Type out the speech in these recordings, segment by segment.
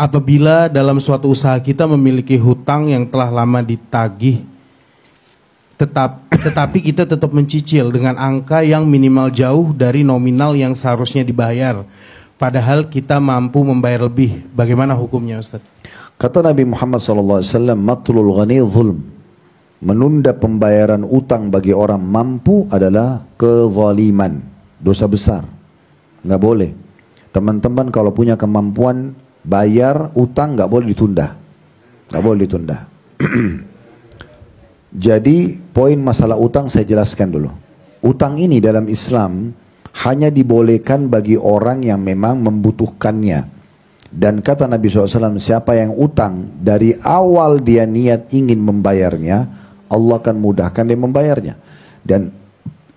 apabila dalam suatu usaha kita memiliki hutang yang telah lama ditagih, tetapi kita tetap mencicil dengan angka yang minimal jauh dari nominal yang seharusnya dibayar, padahal kita mampu membayar lebih, bagaimana hukumnya, Ustaz? Kata Nabi Muhammad SAW, matlul ghani zulm. Menunda pembayaran utang bagi orang mampu adalah kezaliman, dosa besar. Nggak boleh. Teman-teman kalau punya kemampuan bayar utang nggak boleh ditunda, nggak boleh ditunda. Jadi poin masalah utang saya jelaskan dulu. Utang ini dalam Islam hanya dibolehkan bagi orang yang memang membutuhkannya. Dan kata Nabi SAW, siapa yang utang dari awal dia niat ingin membayarnya, Allah akan mudahkan dia membayarnya. Dan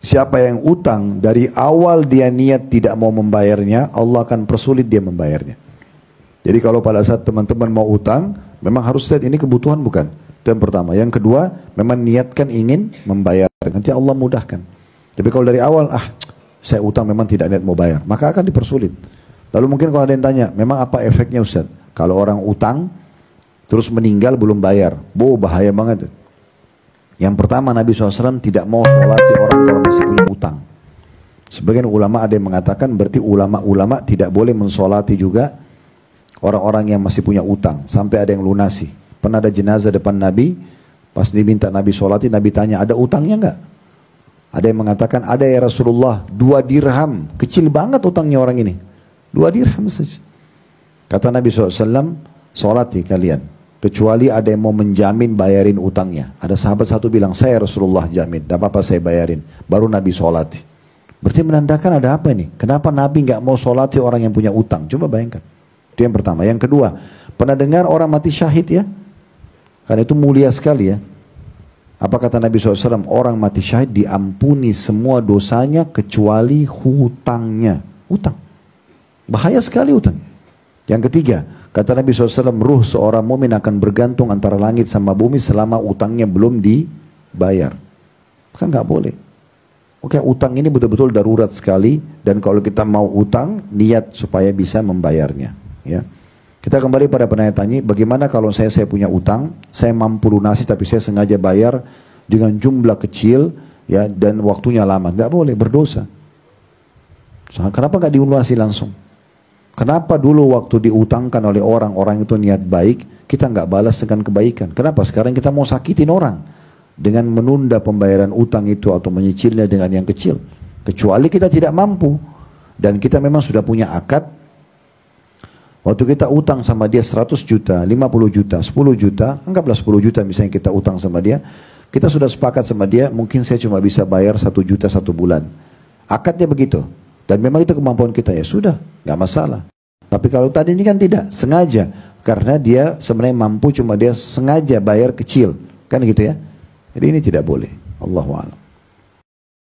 siapa yang utang dari awal dia niat tidak mau membayarnya, Allah akan persulit dia membayarnya. Jadi kalau pada saat teman-teman mau utang, memang harus lihat ini kebutuhan bukan? Itu yang pertama. Yang kedua, memang niatkan ingin membayar. Nanti Allah mudahkan. Tapi kalau dari awal, saya utang memang tidak niat mau bayar, maka akan dipersulit. Lalu mungkin kalau ada yang tanya, memang apa efeknya Ustaz? Kalau orang utang, terus meninggal belum bayar, bahaya banget. Yang pertama Nabi SAW tidak mau sholati orang kalau masih punya utang. Sebagian ulama ada yang mengatakan berarti ulama-ulama tidak boleh mensolati juga orang-orang yang masih punya utang sampai ada yang lunasi. Pernah ada jenazah depan Nabi, pas diminta Nabi sholati, Nabi tanya, ada utangnya enggak? Ada yang mengatakan, ada ya Rasulullah, 2 dirham, kecil banget utangnya orang ini, 2 dirham saja. Kata Nabi SAW, sholati kalian, kecuali ada yang mau menjamin bayarin utangnya. Ada sahabat satu bilang, saya Rasulullah jamin, tidak apa-apa saya bayarin. Baru Nabi sholati. Berarti menandakan ada apa ini? Kenapa Nabi nggak mau sholati orang yang punya utang? Coba bayangkan. Itu yang pertama. Yang kedua, pernah dengar orang mati syahid ya? Karena itu mulia sekali ya. Apa kata Nabi SAW? Orang mati syahid diampuni semua dosanya kecuali hutangnya. Hutang. Bahaya sekali hutang. Yang ketiga, kata Nabi SAW, ruh seorang mumin akan bergantung antara langit sama bumi selama utangnya belum dibayar. Kan nggak boleh. Oke, utang ini betul-betul darurat sekali. Dan kalau kita mau utang, niat supaya bisa membayarnya. Ya. Kita kembali pada penanya-tanya, bagaimana kalau saya punya utang, saya mampu lunasi tapi saya sengaja bayar dengan jumlah kecil ya dan waktunya lama, nggak boleh, berdosa. Kenapa nggak dilunasi langsung? Kenapa dulu waktu diutangkan oleh orang itu niat baik, kita nggak balas dengan kebaikan? Kenapa sekarang kita mau sakitin orang dengan menunda pembayaran utang itu atau menyicilnya dengan yang kecil? Kecuali kita tidak mampu dan kita memang sudah punya akad. Waktu kita utang sama dia 100 juta, 50 juta, 10 juta, anggaplah 10 juta misalnya kita utang sama dia, kita sudah sepakat sama dia, mungkin saya cuma bisa bayar 1 juta 1 bulan. Akadnya begitu. Dan memang itu kemampuan kita, ya sudah, nggak masalah. Tapi kalau tadi ini kan tidak, sengaja. Karena dia sebenarnya mampu, cuma dia sengaja bayar kecil. Kan gitu ya. Jadi ini tidak boleh. Allahu a'lam.